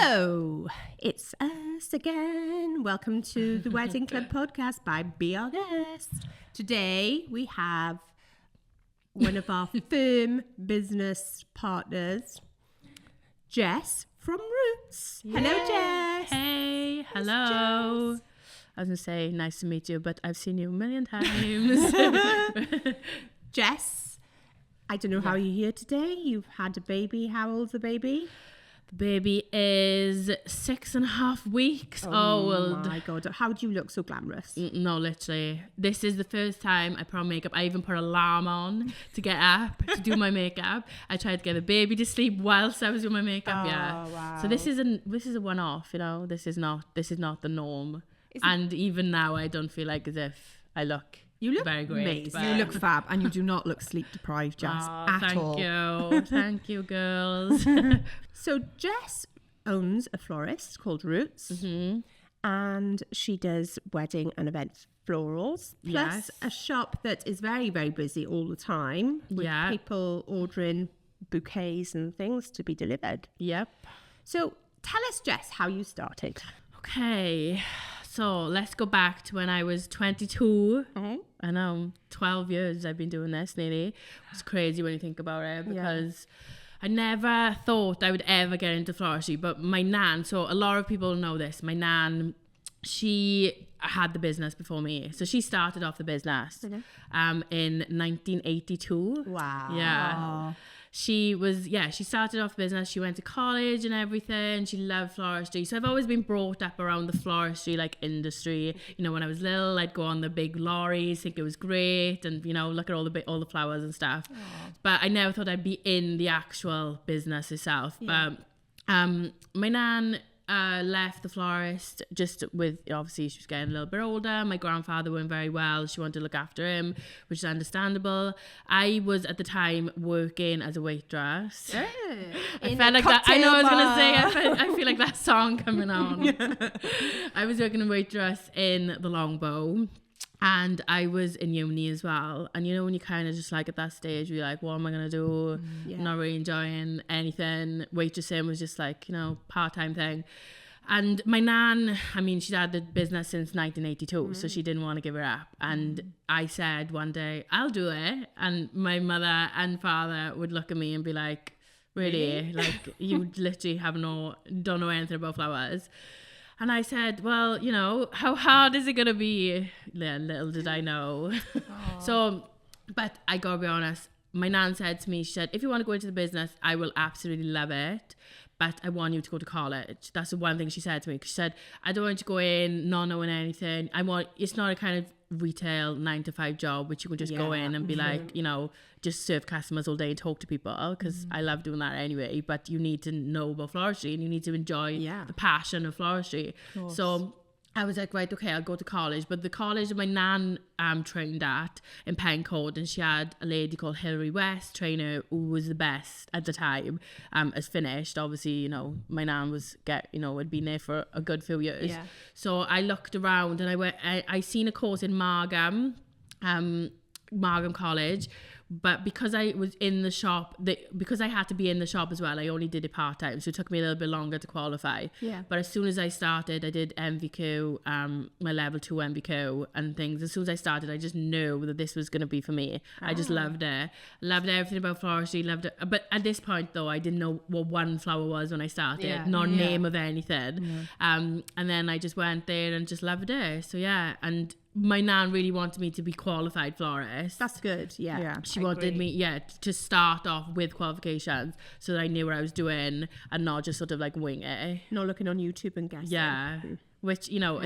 Hello, it's us again. Welcome to the Wedding Club podcast by Be Our Guest. Today we have one of our firm business partners, Jess from Roots. Yay. Hello, Jess. Hey, hello. Jess. I was going to say nice to meet you, but I've seen you a million times. Jess, I don't know how you're here today. You've had a baby. How old's the baby? The baby is 6.5 weeks old. Oh my God. How do you look so glamorous? No, literally. This is the first time I put on makeup. I even put an alarm on to get up to do my makeup. I tried to get the baby to sleep whilst I was doing my makeup. Wow. So this is a one-off, you know. This is not the norm. And even now I don't feel like as if I look very great. Amazing. You look fab, and you do not look sleep deprived, Jess, at all. Thank you, girls. So Jess owns a florist called Roots, and she does wedding and event florals, plus a shop that is very, very busy all the time with people ordering bouquets and things to be delivered. Yep. So tell us, Jess, how you started. Okay, so let's go back to when I was 22. I know, 12 years I've been doing this nearly. It's crazy when you think about it, because I never thought I would ever get into floristry. But my nan, so a lot of people know this, my nan, she had the business before me. So she started off the business in 1982. Wow. Yeah. She started off business. She went to college and everything. She loved floristry. So I've always been brought up around the floristry like industry. You know, when I was little, I'd go on the big lorries, think it was great, and you know, look at all the flowers and stuff. Aww. But I never thought I'd be in the actual business itself. Yeah. But my nan left the florist just with, obviously she was getting a little bit older. My grandfather weren't very well. She wanted to look after him, which is understandable. I was at the time working as a waitress. I felt like that. I know I was going to say, I feel like that song coming on. I was working as a waitress in the Longbow. And I was in uni as well. And you know, when you kind of just like at that stage, you're like, what am I going to do? I'm not really enjoying anything. Waitressing was just like, you know, part-time thing. And my nan, I mean, she'd had the business since 1982, so she didn't want to give it up. And I said one day, I'll do it. And my mother and father would look at me and be like, really? Like, you literally don't know anything about flowers. And I said, well, you know, how hard is it going to be? Little did I know. So, but I got to be honest, my nan said to me, she said, if you want to go into the business, I will absolutely love it. But I want you to go to college. That's the one thing she said to me. She said, I don't want you to go in not knowing anything. It's not a kind of retail 9-to-5 job, which you can just go in and be like, you know, just serve customers all day and talk to people, because I love doing that anyway. But you need to know about floristry and you need to enjoy the passion of floristry. So I was like, right, okay, I'll go to college. But the college that my nan trained at in Pencoed, and she had a lady called Hilary West trainer who was the best at the time, has finished. Obviously, you know, my nan had been there for a good few years. Yeah. So I looked around and I seen a course in Margam College. But because I was in the shop, because I had to be in the shop as well, I only did it part-time. So it took me a little bit longer to qualify. Yeah. But as soon as I started, I did MVQ, my level 2 MVQ and things. As soon as I started, I just knew that this was going to be for me. I just loved it. Loved everything about floristry, loved it. But at this point, though, I didn't know what one flower was when I started. Not name of anything. And then I just went there and just loved it. So, yeah. And my nan really wanted me to be qualified florist. That's good, yeah. She wanted me, to start off with qualifications so that I knew what I was doing and not just sort of like wing it. Not looking on YouTube and guessing. Yeah. Which, you know,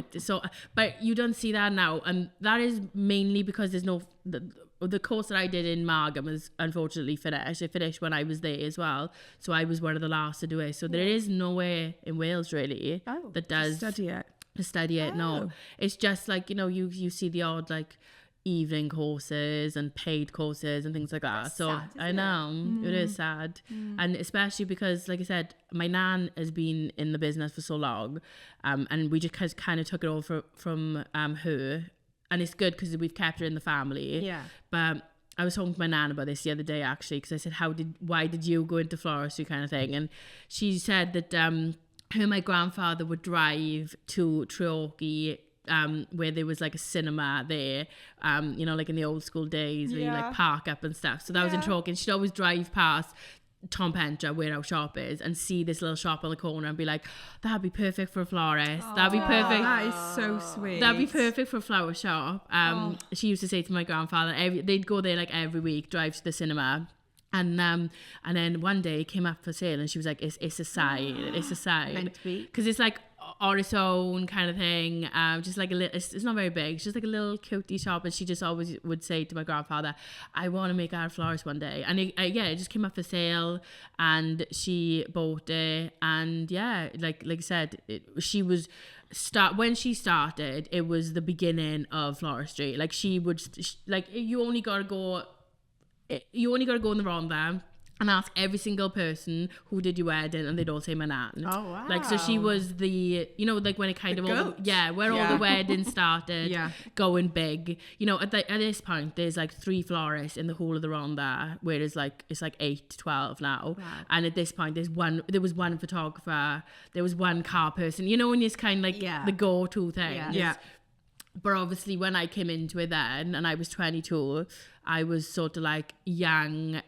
but you don't see that now. And that is mainly because there's no, the course that I did in Margam is unfortunately finished. It finished when I was there as well. So I was one of the last to do it. So there is nowhere in Wales really that does study it. No, it's just like, you know, you see the odd like evening courses and paid courses and things like that. That's so sad, I know it is sad. And especially because, like I said, my nan has been in the business for so long, and we just kind of took it all from her, and it's good because we've kept her in the family. But I was talking to my nan about this the other day actually, because I said, why did you go into floristry kind of thing? And she said that her and my grandfather would drive to Treorchy, where there was like a cinema there, you know, like in the old school days where you like park up and stuff. So that was in Treorchy, and she'd always drive past Tom Pentra, where our shop is, and see this little shop on the corner and be like, that'd be perfect for a florist. That'd be perfect. That is so sweet. That'd be perfect for a flower shop. She used to say to my grandfather, they'd go there like every week, drive to the cinema. And then one day it came up for sale, and she was like, it's a sign. Meant to be. Because it's like on its own kind of thing, just like a little, it's not very big, it's just like a little cutie shop. And she just always would say to my grandfather, I want to make art florist one day. And it just came up for sale, and she bought it. And yeah, like I said, when she started, it was the beginning of floristry. Like you only gotta go in the Rhondda and ask every single person who did your wedding, and they'd all say my nan. Oh, wow. Like, so she was the, you know, like when it kind of all the weddings started going big. You know, at this point, there's like 3 florists in the whole of the Rhondda, whereas like it's like 8 to 12 now. Wow. And at this point, there was one photographer, there was one car person. You know, when it's kind of like the go-to thing. Yeah. But obviously when I came into it then, and I was 22, I was sort of like young,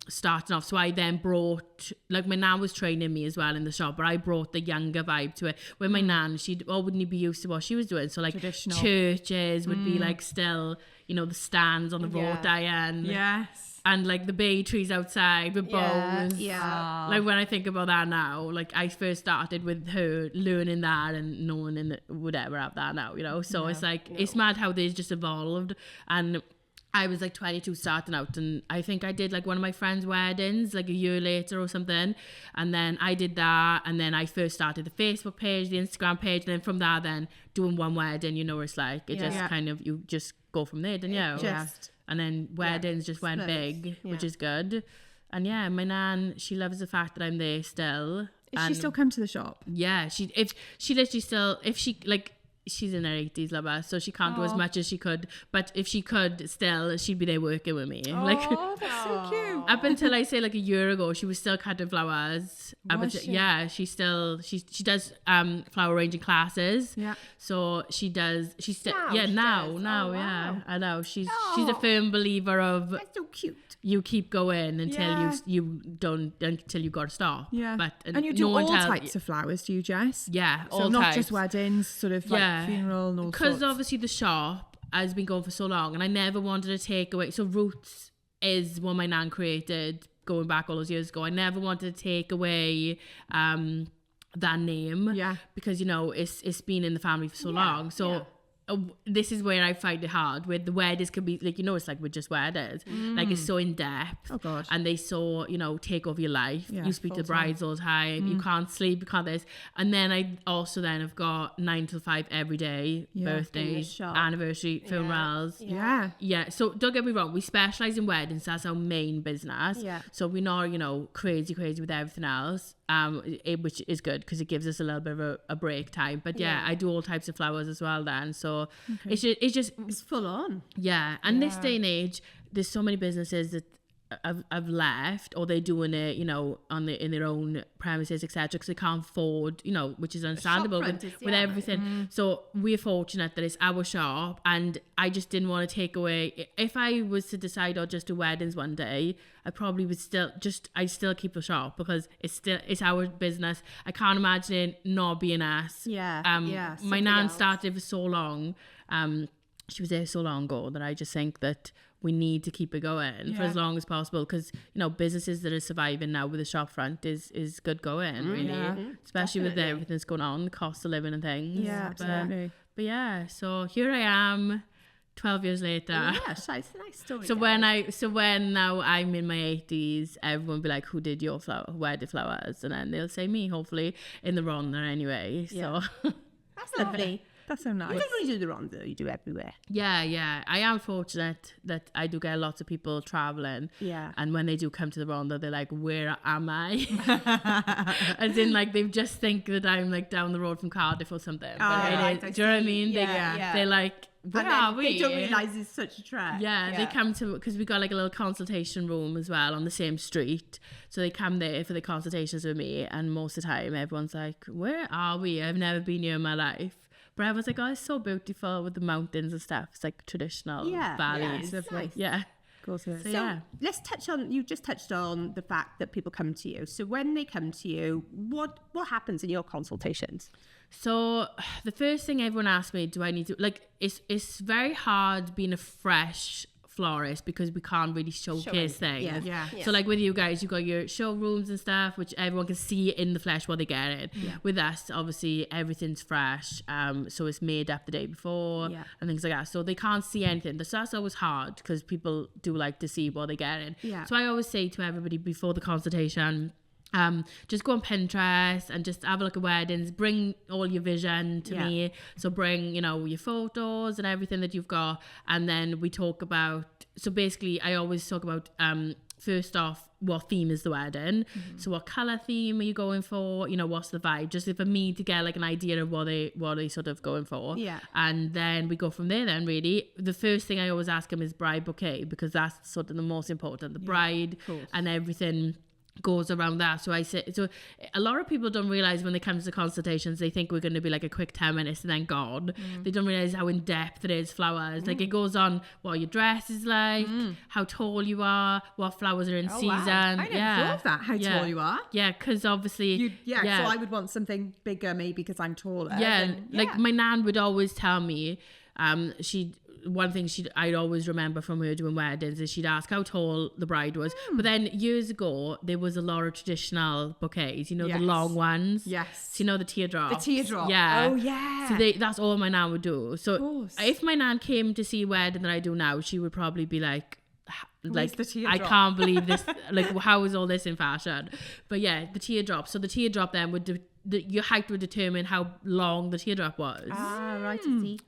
starting off. So I then brought, like my nan was training me as well in the shop, but I brought the younger vibe to it. When my nan, she wouldn't be used to what she was doing. So like traditional churches would be like still, you know, the stands on the road iron. Yes. And like the bay trees outside with bows. Yeah. Like when I think about that now, like I first started with her learning that and no one would ever have that now, you know? So it's like, it's mad how they've just evolved. And I was like 22 starting out, and I think I did like one of my friend's weddings like a year later or something. And then I did that, and then I first started the Facebook page, the Instagram page, and then from that then doing one wedding, you know, it's like, it just kind of, you just go from there, didn't you? And then weddings just went big, which is good. And yeah, my nan, she loves the fact that I'm there still. Does she still come to the shop? Yeah, she's in her 80s, love her, so she can't do as much as she could. But if she could still, she'd be there working with me. Oh, that's so cute. Up until I say like a year ago, she was still cutting flowers. Yeah, she does flower arranging classes. Yeah. So she does. She's still now. I know. She's a firm believer of. That's so cute. You keep going until you got to stop. Yeah. But and you do all types of flowers, do you, Jess? Yeah, so all not types. just weddings, sort of like funeral and all sorts. Because obviously the shop has been going for so long, and I never wanted to take away. So Roots is what my nan created going back all those years ago. I never wanted to take away that name. Yeah. Because, you know, it's been in the family for so long. So this is where I find it hard, where the weddings can be like, you know, it's like with just weddings, like it's so in depth. Oh god. And they so, you know, take over your life. You speak to the brides all the time. You can't sleep, you can't this. And then I also then have got 9 till 5 every day, birthdays, anniversary, funerals. Yeah. So don't get me wrong, we specialise in weddings. That's our main business. Yeah. So we're not, you know, crazy with everything else. Which is good because it gives us a little bit of a break time. But I do all types of flowers as well then. So it's full on. Yeah. And this day and age, there's so many businesses that have left, or they're doing it, you know, in their own premises, etc., because they can't afford, you know, which is understandable with everything. So we're fortunate that it's our shop, and I just didn't want to take away. If I was to decide I'll just do weddings one day, I probably would still keep the shop, because it's our business. I can't imagine it not being us. My nan started for so long. She was there so long ago that I just think that we need to keep it going for as long as possible, because, you know, businesses that are surviving now with the shop front is good going, really, especially with everything that's going on, the cost of living and things. Absolutely. But yeah, so here I am 12 years later. It's a nice story. So when now I'm in my 80s, everyone will be like, who did your wedding flowers? And then they'll say me, hopefully, in the Rhondda anyway. So that's lovely. That's so nice. You don't really do the Rhondda, you do everywhere. Yeah. I am fortunate that I do get lots of people traveling. Yeah. And when they do come to the Rhondda, they're like, where am I? As in, like, they just think that I'm, like, down the road from Cardiff or something. But right, do you know what I mean? Yeah. They're like, where are we? They don't realise it's such a trek. Yeah, they come to, because we got like a little consultation room as well on the same street. So they come there for the consultations with me, and most of the time everyone's like, where are we? I've never been here in my life. But everyone's like, oh, it's so beautiful with the mountains and stuff. It's like traditional valleys. Yeah, nice. Yeah. So let's touch on, you just touched on the fact that people come to you. So when they come to you, what happens in your consultations? So the first thing everyone asks me, do I need to, like, it's very hard being a fresh florist because we can't really showcase things. Yeah. So like with you guys, you got your showrooms and stuff, which everyone can see in the flesh what they get it. With us, obviously everything's fresh, so it's made up the day before and things like that. So they can't see anything. So that's always hard because people do like to see what they get it. So I always say to everybody before the consultation, just go on Pinterest and just have a look at weddings, bring all your vision to me. So bring, you know, your photos and everything that you've got, and then we talk about, so basically I always talk about first off, what theme is the wedding? So what colour theme are you going for? You know, what's the vibe? Just for me to get like an idea of what they sort of going for. And then we go from there then really. The first thing I always ask them is bride bouquet, because that's sort of the most important. The bride and everything goes around that. So I say, so a lot of people don't realize when they come to the consultations, they think we're going to be like a quick 10 minutes and then gone. They don't realize how in depth it is, flowers. Like it goes on what your dress is like, how tall you are, what flowers are in season. Wow. I never thought of that, how tall you are. Yeah, because obviously So I would want something bigger maybe because I'm taller. Like my nan would always tell me, one thing I'd always remember from her doing weddings is she'd ask how tall the bride was. But then years ago, there was a lot of traditional bouquets, you know, the long ones. Yes. So, you know, the teardrops. The teardrop. Yeah. Oh, yeah. So that's all my nan would do. So if my nan came to see a wedding that I do now, she would probably be like, I can't believe this. Like, how is all this in fashion? But yeah, the teardrop. So the teardrop then would your height would determine how long the teardrop was. Right, I see.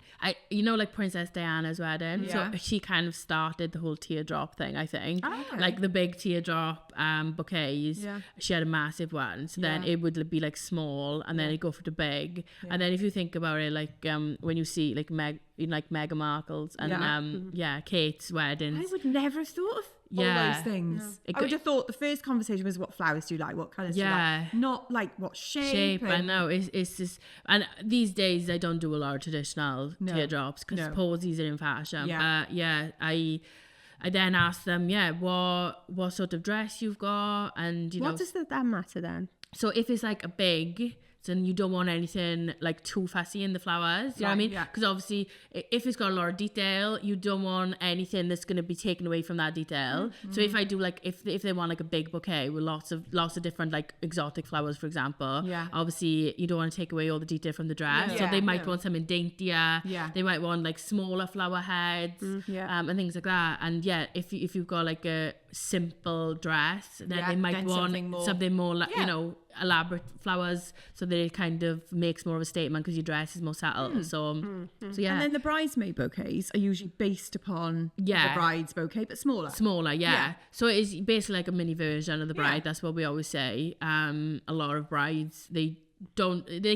You know, like Princess Diana's wedding. Yeah. So she kind of started the whole teardrop thing, I think. Okay. Like the big teardrop bouquets. Yeah. She had a massive one. So then it would be like small, and then it'd go for the big. Yeah. And then if you think about it, like when you see like Meghan Markle's and Kate's weddings. I would never have thought of all those things. I would have thought the first conversation was what flowers do you like, what colours do you like, not like what shape. I know, it's just, and these days I don't do a lot of traditional teardrops because posies are in fashion. I then ask them, what sort of dress you've got, and you know. What does that matter then? So if it's like a big, then you don't want anything like too fussy in the flowers, you know what I mean? Because obviously if it's got a lot of detail, you don't want anything that's going to be taken away from that detail. So if I do like, if they want like a big bouquet with lots of different like exotic flowers, for example, obviously you don't want to take away all the detail from the dress. So they might want something daintier. They might want like smaller flower heads and things like that. And if you've got like a simple dress, then they might want something more like, you know, elaborate flowers, so that it kind of makes more of a statement because your dress is more subtle. So and then the bridesmaid bouquets are usually based upon the bride's bouquet, but smaller. So it's basically like a mini version of the bride. That's what we always say. A lot of brides, they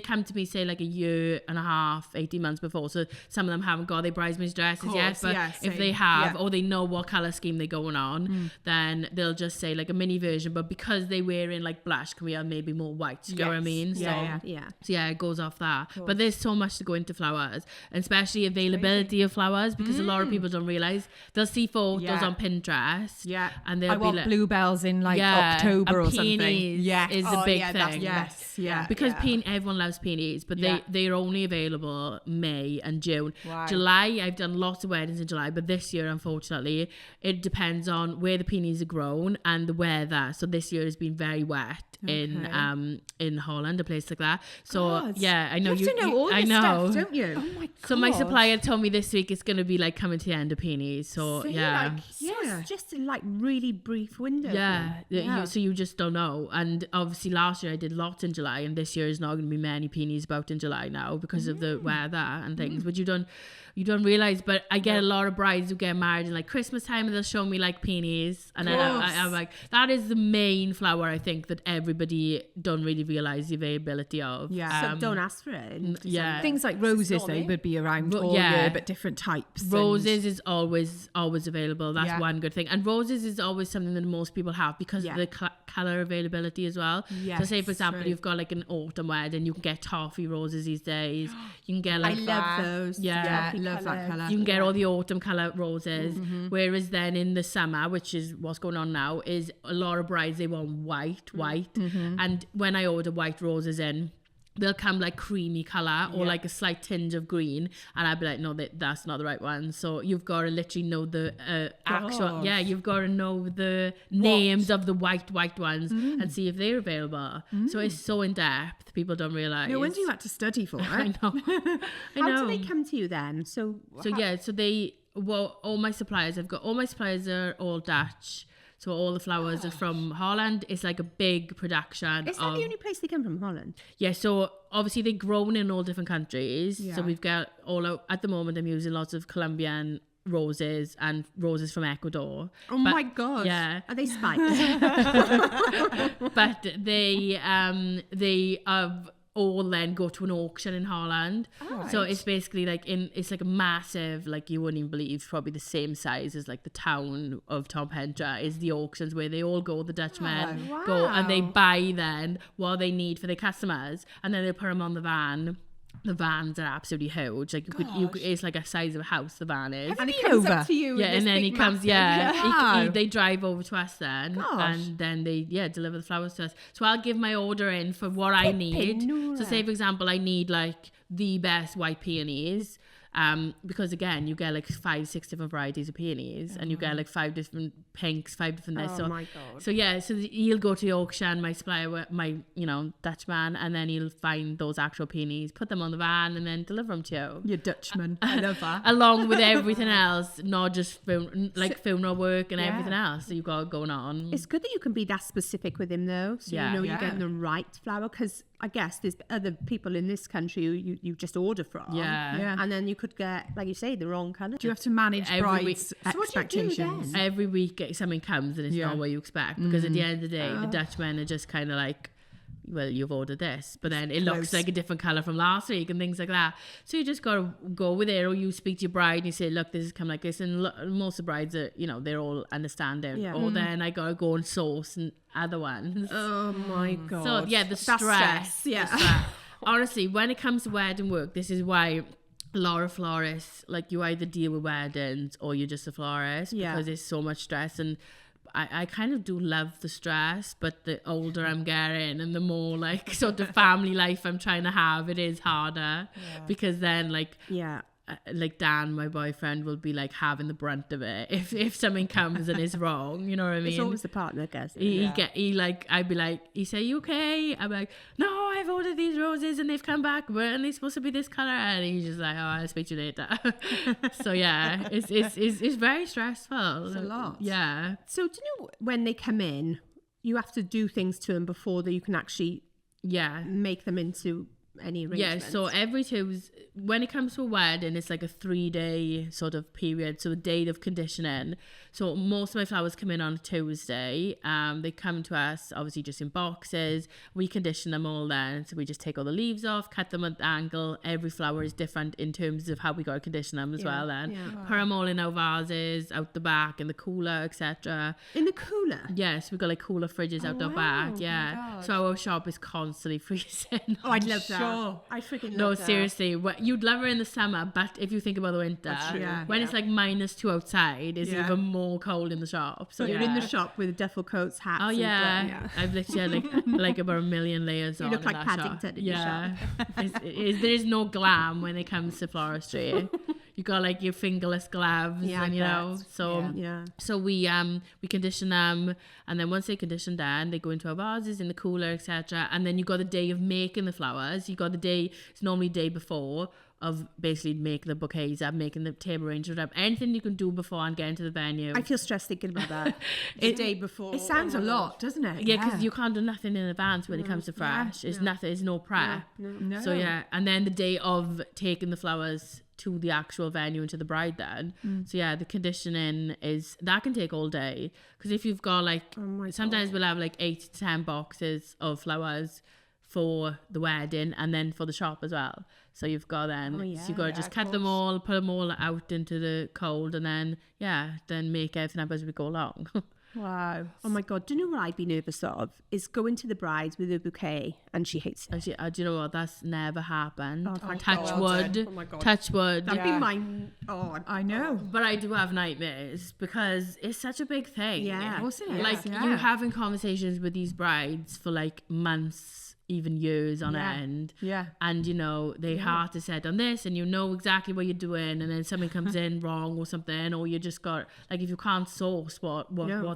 come to me say like a year and a half, 18 months before, so some of them haven't got their bridesmaids dresses yet, but if they have or they know what colour scheme they're going on, then they'll just say like a mini version, but because they're wearing like blush, can we have maybe more white, you know what I mean? So it goes off that. But there's so much to go into flowers, and especially availability of flowers, because a lot of people don't realise, they'll see photos on Pinterest and they'll be like, bluebells in like October or something. Is a big thing. Because everyone loves peonies, but they're only available May and June. July, I've done lots of weddings in July, but this year, unfortunately, it depends on where the peonies are grown and the weather. So this year has been very wet in Holland, a place like that. So I know you have to know all this stuff, don't you? Oh my God. So my supplier told me this week it's going to be like coming to the end of peonies. So just like really brief window. So you just don't know. And obviously last year I did lots in July, and this year year is not going to be many peonies about in July now because of the weather and things. But you don't realize. But I get a lot of brides who get married in like Christmas time, and they'll show me like peonies, and then I'm like, that is the main flower I think that everybody don't really realize the availability of. So don't ask for it. Things like roses, they would be around all year, but different types. Roses is always available. That's one good thing. And roses is always something that most people have because of the color availability as well. So say for example you've got like an autumn wedding, you can get toffee roses these days. You can get like I love those. Love that colour. You can get all the autumn colour roses. Whereas then in the summer, which is what's going on now, is a lot of brides, they want white. And when I order white roses in, they'll come like creamy colour or like a slight tinge of green, and I'd be like, no, that's not the right one. So you've got to literally know the actual you've got to know the names of the white ones and see if they're available. So it's so in depth, people don't realise. No wonder you had to study for it. I know. How do they come to you then? All my suppliers are all Dutch. So all the flowers are from Holland. It's like a big production. Is that the only place they come from, Holland? Yeah, so obviously they're grown in all different countries. So we've got at the moment I'm using lots of Colombian roses and roses from Ecuador. My God. Yeah. Are they spiked? But they have all then go to an auction in Holland. So it's basically like it's like a massive, like you wouldn't even believe, probably the same size as like the town of Tom Pentra is the auctions where they all go, the Dutchmen go and they buy then what they need for their customers, and then they put them on the van. The vans are absolutely huge. Like you could, it's like a size of a house. The van is, and he comes up to you. And then he comes. They drive over to us then, and then they deliver the flowers to us. So I'll give my order in for what I need. So say for example, I need like the best white peonies. Because again, you get like 5-6 different varieties of peonies, and you get like 5 different pinks, 5 different this. My God. So he'll go to the auction, my supplier, my Dutchman, and then he'll find those actual peonies, put them on the van, and then deliver them to you. Your Dutchman, I love that. Along with everything else, not just funeral work and everything else that you've got going on. It's good that you can be that specific with him though, so you're getting the right flower, because I guess there's other people in this country who you just order from. And then you could get, like you say, the wrong colour. Do you have to manage brides' expectations? So what do you do then? Every week something comes and it's not what you expect, because at the end of the day, the Dutchmen are just kind of like, well, you've ordered this, but then it looks like a different colour from last week and things like that. So you just got to go with it, or you speak to your bride and you say, look, this has come like this. And most of the brides are, they're all understanding. Or then I got to go and source and other ones. Oh my God. So the stress. Honestly, when it comes to wedding work, this is why a lot of florists, like, you either deal with weddings or you're just a florist, because there's so much stress. And I kind of do love the stress, but the older I'm getting and the more like sort of family life I'm trying to have, it is harder, because then like Dan, my boyfriend, will be like having the brunt of it if something comes and is wrong, you know what I mean? It's always the partner, guess. I'd be like, he say, you okay? I'm like, no, I've ordered these roses and they've come back, weren't they supposed to be this colour? And he's just like, oh, I'll speak to you later. So it's very stressful. It's a lot. Yeah. So do you know when they come in, you have to do things to them before that you can actually make them into any arrangements? So every Tuesday, when it comes to a wedding, it's like a 3-day sort of period. So a day of conditioning. So most of my flowers come in on a Tuesday. They come to us obviously just in boxes. We condition them all then. So we just take all the leaves off, cut them at the angle. Every flower is different in terms of how we got to condition them as well then. Put them all in our vases, out the back, in the cooler, etc. In the cooler? Yes, we've got like cooler fridges out the back. So our shop is constantly freezing. Oh, I'd love that. Sure. I freaking love that. No, seriously. You'd love her in the summer, but if you think about the winter, when it's like -2 outside, it's even more cold in the shop. So you're in the shop with duffel coats, hats. Oh yeah, I've literally like about 1 million layers on. You look like Paddington in your shop. There is no glam when it comes to floristry. you got like your fingerless gloves, and you know, so we condition them, and then once they condition them, they go into our vases in the cooler, etc. And then you got the day of making the flowers. You got the day, it's normally day before, of basically making the bouquets up, making the table arrangement up, anything you can do before and get into the venue. I feel stressed thinking about that. The day before. It sounds a lot, doesn't it? Yeah, because you can't do nothing in advance when it comes to fresh. It's nothing, it's no prep. No. So yeah, and then the day of taking the flowers to the actual venue and to the bride then. So yeah, the conditioning that can take all day. Because if you've got like, sometimes we'll have like 8 to 10 boxes of flowers for the wedding and then for the shop as well. So you've got so you've got to just cut them all, put them all out into the cold, and then make everything up as we go along. Wow. Oh my God. Do you know what I'd be nervous of? Is going to the bride with a bouquet and she hates it. Do you know what? That's never happened. Touch wood. Oh my God. Touch wood. That'd be mine. Oh, I know. But I do have nightmares because it's such a big thing. Yeah. Of course it is. Like you're having conversations with these brides for like months, even years on end. Yeah. And you know, they have to set on this and you know exactly what you're doing, and then something comes in wrong or something, or you just got like, if you can't source what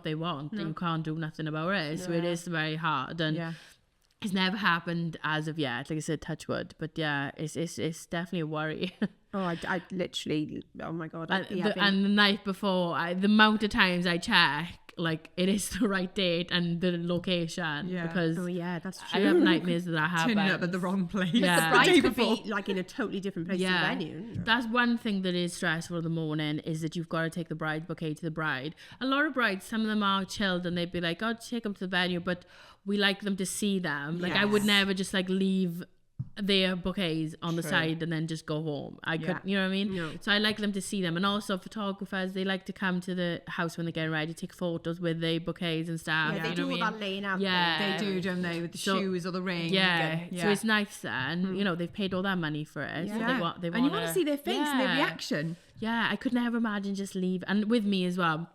they want, then you can't do nothing about it. So it is very hard, and it's never happened as of yet. Like I said, touch wood, but yeah, it's definitely a worry. I literally, oh my God. And the night before, the amount of times I check, like it is the right date and the location, because that's true. I have nightmares that happen. Turning up at the wrong place. The bride could be like in a totally different place to the venue. That's one thing that is stressful in the morning, is that you've got to take the bride's bouquet to the bride. A lot of brides, some of them are chilled and they'd be like, oh, take them to the venue, but we like them to see them. Like I would never just like leave their bouquets on the side and then just go home. I could, you know what I mean? No. So I like them to see them. And also photographers, they like to come to the house when they're getting ready, take photos with the bouquets and stuff. Yeah, they do all that laying out. Yeah. They do, don't they? With the shoes or the ring. Yeah. So it's nice then. You know, they've paid all that money for it. So they want and you want to see their face and their reaction. Yeah, I could never imagine just leave. And with me as well,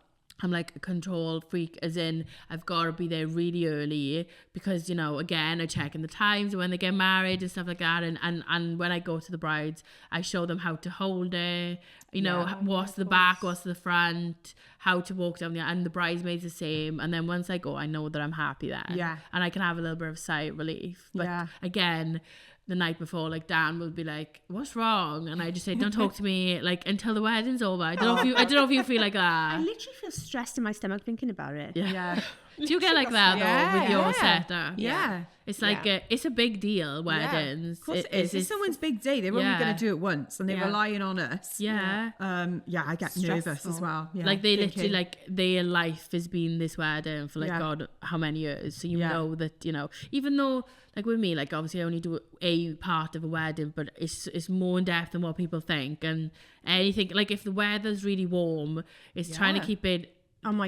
I'm like a control freak, as in I've got to be there really early because, you know, again, I check in the times when they get married and stuff like that. And when I go to the brides, I show them how to hold it, you know, what's the back, what's the front, how to walk down there. And the bridesmaids the same. And then once I go, I know that I'm happy then. Yeah. And I can have a little bit of sigh of relief. But again, the night before, like Dan will be like, what's wrong? And I just say, don't talk to me like until the wedding's over. I don't know if you feel like that. I literally feel stressed in my stomach thinking about it. Yeah. Do you get like that though with your setup? Yeah. It's like it's a big deal, weddings. Of course it's someone's big day. They're only going to do it once and they're relying on us. Yeah. I get nervous as well. Yeah. Like they literally, like their life has been this wedding for like God how many years. So you know that, you know, even though like with me, like obviously I only do a part of a wedding, but it's more in depth than what people think. And anything, like if the weather's really warm, it's trying to keep it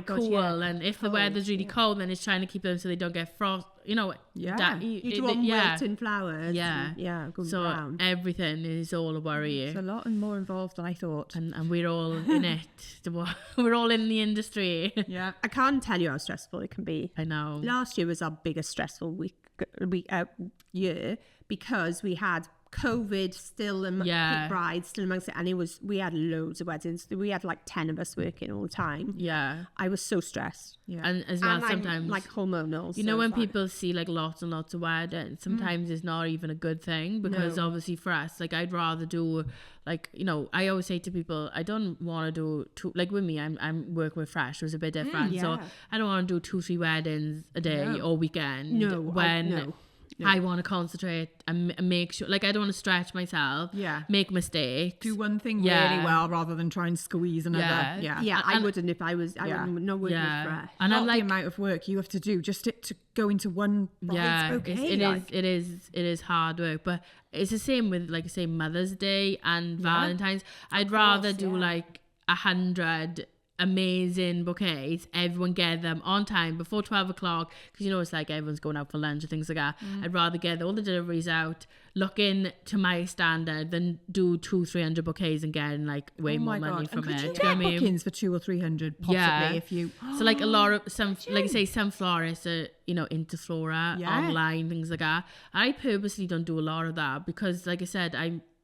cool, and if the weather's really cold, then it's trying to keep them so they don't get frost. You know, you do want wilting flowers. So around. Everything is all a worry. It's a lot more involved than I thought, and we're all in it. We're all in the industry. Yeah, I can't tell you how stressful it can be. I know. Last year was our biggest stressful year because we had COVID still and brides still amongst it, and we had loads of weddings. We had like 10 of us working all the time. I was so stressed. And as well, sometimes I'm like hormonal, you know, when people see like lots and lots of weddings, sometimes it's not even a good thing, because obviously for us, like I'd rather do, like, you know, I always say to people, I don't want to do two, like with me, I'm working with Fresh, it was a bit different, so I don't want to do 2-3 weddings a day or weekend I want to concentrate and make sure, like I don't want to stretch myself, make mistakes, do one thing really well rather than try and squeeze another. I wouldn't if I was not working with Fresh. And not like the amount of work you have to do just to go into one bride's bouquet. It is hard work, but it's the same with, like, say, Mother's Day and Valentine's. I'd rather do like 100 amazing bouquets, everyone get them on time before 12 o'clock, because you know it's like everyone's going out for lunch and things like that. I'd rather get all the deliveries out looking to my standard than do 200-300 bouquets and getting like way more money from it. Could you get bookings for 200 or 300 possibly if you so like a lot of some like say some florists are, you know, into flora online, things like that. I purposely don't do a lot of that because, like I said,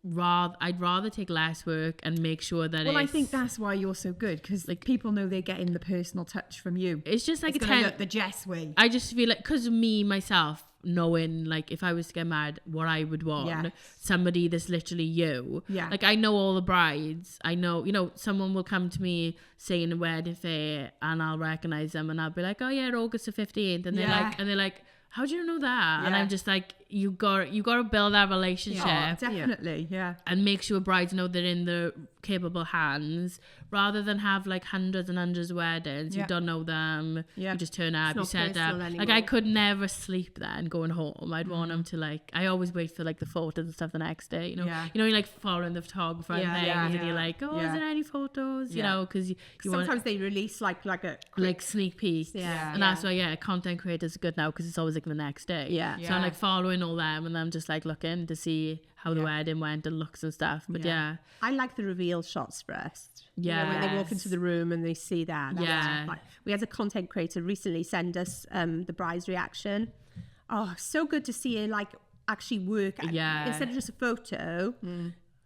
I'd rather take less work and make sure that I think that's why you're so good, because like people know they're getting the personal touch from you. It's just like it's gonna look the Jess way. I just feel like, because myself knowing, like, if I was to get married, what I would want, somebody that's literally you. Yeah. Like, I know all the brides. I know, you know, someone will come to me saying a wedding fair and I'll recognize them and I'll be like, oh yeah, August the 15th. And they're like, how do you know that? And I'm just like, you got to build that relationship. Oh, definitely, and make sure brides know they're in the capable hands, rather than have like hundreds and hundreds of weddings. You don't know them. You just turn up, you set up. Anymore. Like, I could never sleep then going home. I'd want them to, like, I always wait for like the photos and stuff the next day. You know, you're like following the photographer and things, and you're like, oh, is there any photos? You know, because you sometimes they release like a like sneak peek. And that's why content creators are good now, because it's always like the next day. So I'm like following all them, and I'm just like looking to see how the wedding went and looks and stuff. But I like the reveal shots first. You know, when they walk into the room and they see that. Like, we had a content creator recently send us the bride's reaction. Oh, so good to see it like actually work instead of just a photo.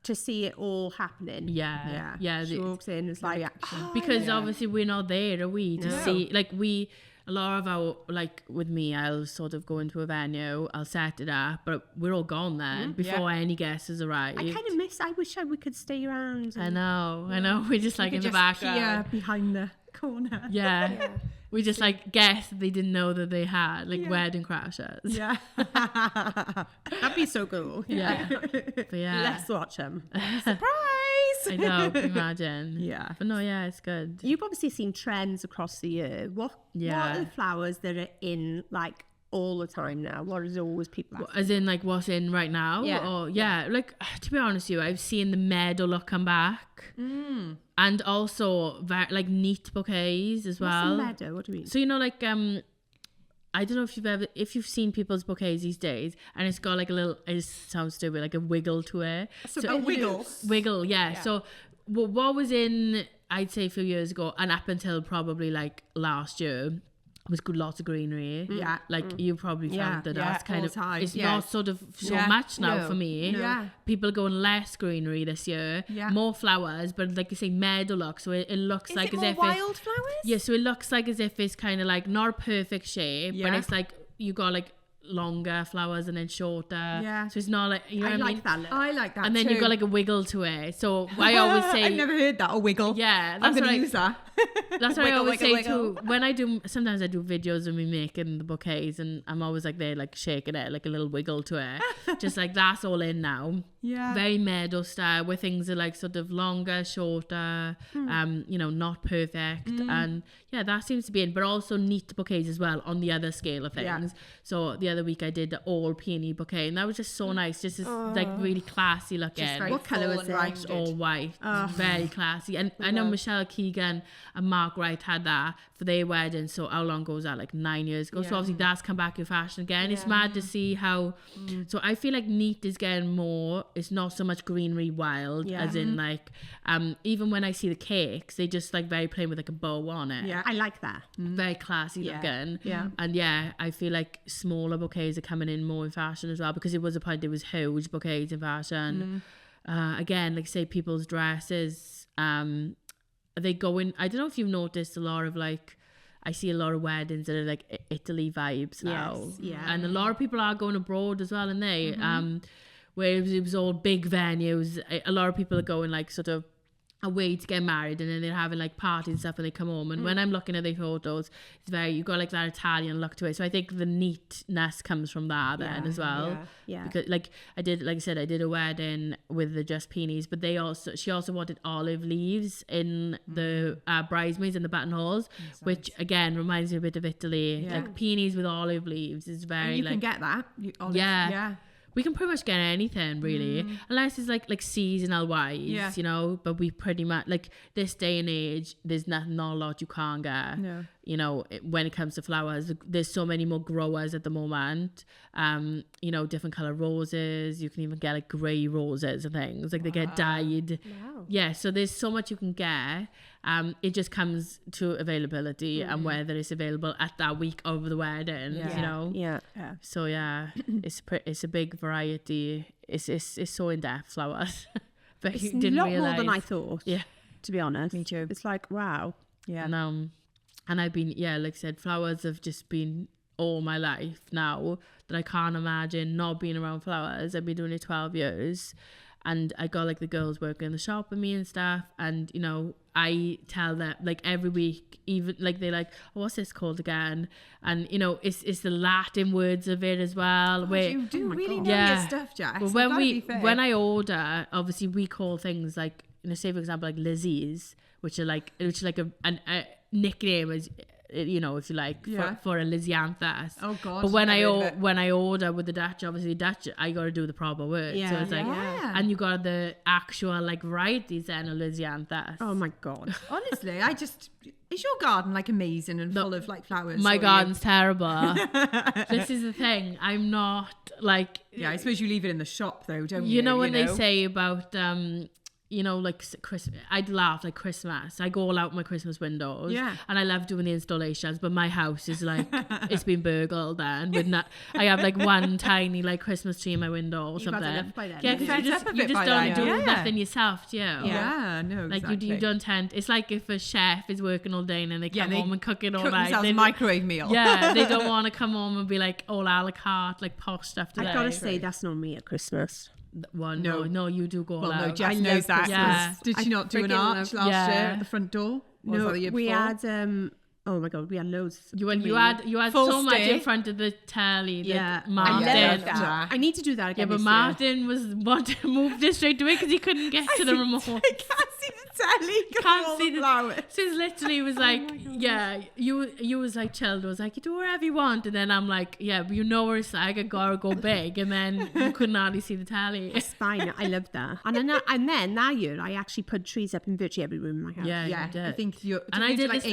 To see it all happening. She walks in, it's like action. Because obviously we're not there, are we? To see, like, a lot of our, like, with me, I'll sort of go into a venue, I'll set it up, but we're all gone then before any guests has arrived. I kind of I wish we could stay around. I know. We're just like in the background. Yeah, behind the corner. We just like guess they didn't know that they had like wedding crashers. That'd be so cool. But let's watch them. Surprise! I know, imagine. But no, it's good. You've obviously seen trends across the year. What are the flowers that are in like all the time now? What is always people asking? As in like what's in right now? Like, to be honest with you, I've seen the meadow look come back. And also like neat bouquets as well. What's the meadow? What do you mean? So, you know, like I don't know if you've seen people's bouquets these days, and it's got like a little, it sounds stupid, like a wiggle to it. So a wiggle. Wiggle, yeah. So what was in, I'd say a few years ago, and up until probably like last year, was lots of greenery. Like you probably found that that's kind of it's not sort of so much now for me. People are going less greenery this year, more flowers, but like you say, meadow look, so it looks Is like it as more if wildflowers? so it looks like as if it's kind of like not a perfect shape, but it's like you got like longer flowers and then shorter, so it's not like, you know what I mean? I like that and then too. you've got like a wiggle to it, so I always say I've never heard that, a wiggle. that's I'm gonna what use that. That's what I always wiggle, say too. When sometimes I do videos and we making the bouquets, and I'm always like there, like shaking it, like a little wiggle to it. Just like that's all in now. Very meadow style, where things are like sort of longer, shorter, you know, not perfect. And that seems to be in, but also neat bouquets as well on the other scale of things. So the other week I did the all peony bouquet, and that was just so nice. Just like really classy looking. What colour was it? All white. Very classy. And I know Michelle Keegan and Mark Wright had that for their wedding. So how long ago was that? Like 9 years ago. So obviously that's come back in fashion again. It's mad to see how. So I feel like neat is getting more. It's not so much greenery wild as in like even when I see the cakes, they just like very plain with like a bow on it. I like that. Very classy looking. And I feel like smaller bouquets are coming in more in fashion as well, because it was a point there was huge bouquets in fashion. Again, like say people's dresses, they go in. I don't know if you've noticed a lot of like, I see a lot of weddings that are like Italy vibes now. And a lot of people are going abroad as well, and they where it was all big venues. A lot of people are going like sort of away to get married, and then they're having like parties and stuff when they come home. And when I'm looking at their photos, it's very, you got like that Italian look to it. So I think the neatness comes from that then as well. Because like I said, I did a wedding with the just peonies, but she also wanted olive leaves in the bridesmaids and the buttonholes, which again reminds me a bit of Italy. Like peonies with olive leaves is very, and you can get that. We can pretty much get anything really, unless it's like seasonal wise, you know. But we pretty much, like this day and age, there's not a lot you can't get. you know, when it comes to flowers, there's so many more growers at the moment. You know, different color roses. You can even get like grey roses and things. Like they get dyed. Wow. Yeah, so there's so much you can get. It just comes to availability and whether it's available at that week of the wedding. You know. Yeah. So yeah, it's a big variety. It's so in depth, flowers. But it's a lot more than I thought. Yeah. To be honest. Me too. It's like, wow. Yeah. And I've been, like I said, flowers have just been all my life now, that I can't imagine not being around flowers. I've been doing it 12 years. And I got like the girls working in the shop with me and stuff. And, you know, I tell them like every week, even like they're like, oh, what's this called again? And, you know, it's the Latin words of it as well. Where you do really know your stuff, Jess. Well, when I order, obviously we call things like, you know, say for example, like Lizzie's, which are like a nickname, as you know, if you like, for a Lysianthus. Oh God! But when I order with the Dutch, obviously Dutch, I got to do the proper word. So it's like, and you got the actual like varieties then of Lysianthus. Oh my God! Honestly, is your garden like amazing and full of like flowers? My garden's terrible. This is the thing. I'm not like. Yeah, I suppose you leave it in the shop though, don't you? You know when they say about you know, like Christmas, I'd laugh like Christmas. I go all out my Christmas windows, and I love doing the installations. But my house is like it's been burgled. Then I have like one tiny like Christmas tree in my window or something. Yeah, because you just don't do nothing yourself, do you? Yeah, no, exactly. Like you don't tend. It's like if a chef is working all day and then they come home and cook it all night. They microwave meal. Yeah, they don't want to come home and be like all a la carte, like posh stuff today. I've got to say that's not me at Christmas. Well, no, you do go all out. No, Jess knows that. Yeah. Did she not do an arch last year at the front door? No, we had oh my God, we had loads. You had so much in front of the telly. Martin, I love that. I need to do that again. Yeah, but Martin was wanting to move this straight away because he couldn't get to the remote. I can't see the telly. Can't see the flowers. So it literally was like, you was like chilled. Was like, you do whatever you want, and then I'm like, yeah, but you know where it's like I gotta go big, and then you couldn't hardly see the telly. It's fine. I love that. And then that year, I actually put trees up in virtually every room in my house. Yeah, you did. I think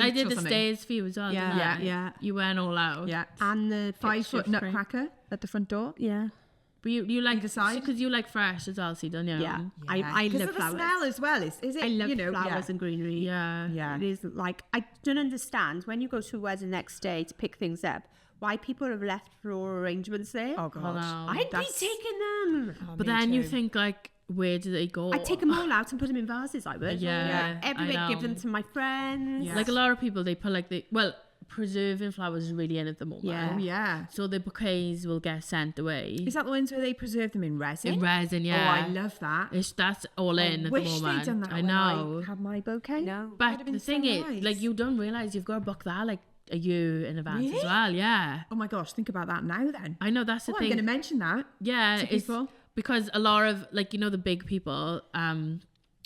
I did the stairs for you as well. Yeah. You went all out. Yeah. And the 5-foot nutcracker at the front door. Yeah. But you like because you like fresh as well, so don't you? Yeah. I love flowers. The smell as well. Is it? I love flowers and greenery. Yeah. It is like I don't understand when you go to a wedding the next day to pick things up. Why people have left floral arrangements there? Oh God. I'd be taking them. But then you think like, where do they go? I'd take them all out and put them in vases. I would. Yeah. Every week, give them to my friends. Like a lot of people, they put like preserving flowers is really in at the moment. Yeah. So the bouquets will get sent away. Is that the ones where they preserve them in resin? In resin, yeah. Oh, I love that. That's all in at the moment. I wish they'd done that. I know. I had my bouquet. No. But the thing is, like, you don't realise you've got to book that like a year in advance as well. Yeah. Oh my gosh, think about that now then. I know, that's the thing. I'm going to mention that. Yeah, it's because a lot of like, you know, the big people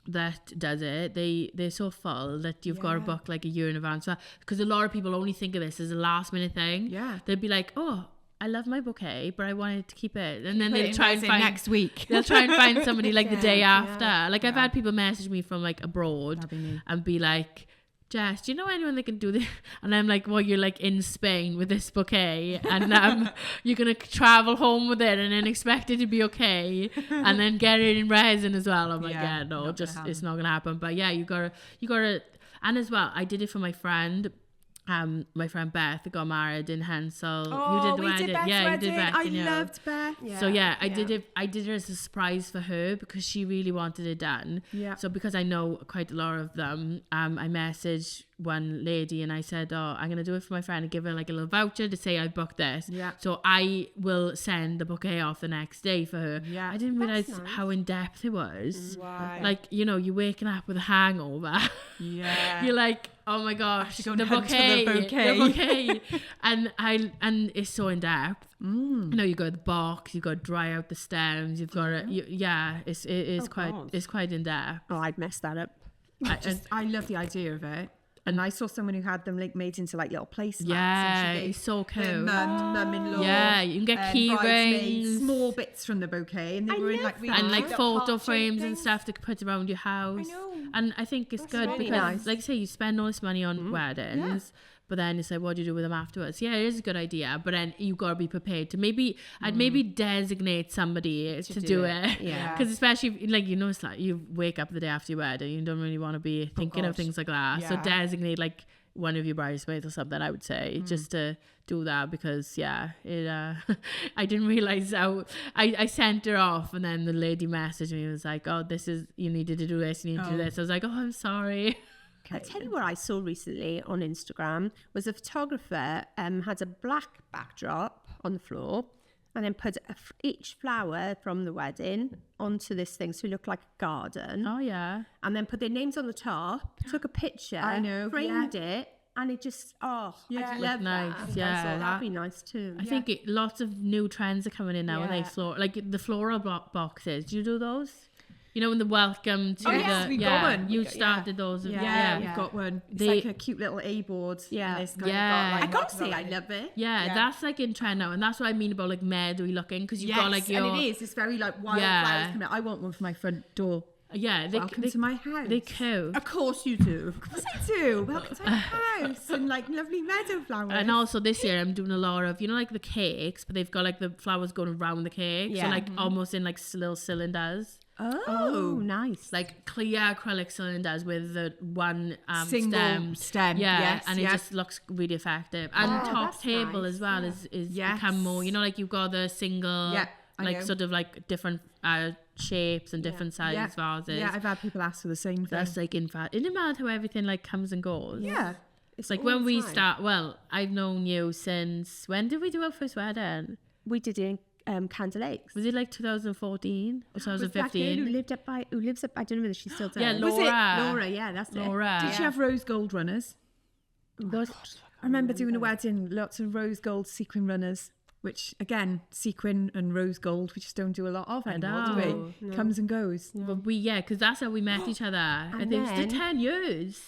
that does it, they're so full that you've got to book like a year in advance, because a lot of people only think of this as a last minute thing. They'd be like, oh, I love my bouquet, but I wanted to keep it, and then they'll try and find next week. They'll try and find somebody like the day after. Like I've had people message me from like abroad and be like, Jess, do you know anyone that can do this? And I'm like, well, you're like in Spain with this bouquet, and you're gonna travel home with it and then expect it to be okay, and then get it in resin as well. I'm like, no, it's not gonna happen. But yeah, you gotta, and as well, I did it for my friend. My friend Beth got married in Hensel. Oh, you did the wedding. You did Beth. I loved Beth. So yeah, I did it. I did it as a surprise for her because she really wanted it done. Yeah. So because I know quite a lot of them, I messaged one lady and I said, oh, I'm gonna do it for my friend and give her like a little voucher to say I booked this. Yeah. So I will send the bouquet off the next day for her. Yeah. I didn't realize how in depth it was. Wow. Like, you know, you're waking up with a hangover. Yeah. You're like, oh my gosh, the bouquet. and it's so in depth. You know, you got the box, you got to dry out the stems, you've got to, it's quite in depth. Oh, I'd mess that up. I love the idea of it. And I saw someone who had them like made into like little placemats. Yeah, it's so cool. Mum-in-law. Yeah, you can get key rings, small bits from the bouquet, and they were in like really and like photo frames and stuff to put around your house. I know. And I think it's good because, like I say, you spend all this money on weddings, But then it's like, what do you do with them afterwards? Yeah, it is a good idea. But then you got to be prepared to I'd maybe designate somebody to do it. Yeah. Because especially, like, you know, it's like you wake up the day after your wedding, you don't really want to be thinking of things like that. Yeah. So designate, like, one of your bridesmaids or something, I would say, just to do that, because I didn't realize how I sent her off, and then the lady messaged me and was like, oh, you needed to do this, you need to do this. I was like, oh, I'm sorry. I tell you what I saw recently on Instagram was a photographer had a black backdrop on the floor and then put each flower from the wedding onto this thing so it looked like a garden. Oh, yeah. And then put their names on the top, took a picture, framed it, and it just, I love nice. that. Yeah. I thought that'd be nice too. I think lots of new trends are coming in now, and like the floral boxes. Do you do those? You know, in the welcome to we've got one. You started those. Yeah, we've got one. It's like a cute little A-board. Yeah. I gotta say, I love it. Yeah, that's like in trend now, and that's what I mean about like meadowy looking, because you've got like and it is. It's very like wildflowers coming out. I want one for my front door. Yeah, welcome to my house. They're cute. Of course you do. Of course I do. Welcome to my house and like lovely meadow flowers. And also this year I'm doing a lot of, you know, like the cakes, but they've got like the flowers going around the cake. Yeah. So like almost in like little cylinders. Oh, nice. Like clear acrylic cylinders with the one single stem. Yeah, yes, and it just looks really effective. And top table nice. As well is become more, you know, like you've got the single, like sort of like different shapes and different size vases. Yeah, I've had people ask for the same thing. That's like isn't it mad how everything like comes and goes? Yeah. It's like when we start, I've known you since, when did we do our first wedding? We did it in Candle Lakes. Was it like 2014 or 2015? Who lives up, I don't know whether she's still there. Yeah, Laura. Was it Laura? Yeah, that's Laura. it. Did she have rose gold runners? I remember doing a wedding, lots of rose gold sequin runners, which again, sequin and rose gold, we just don't do a lot of anymore, do we? No. Comes and goes. No. But because that's how we met each other. I think it's 10 years.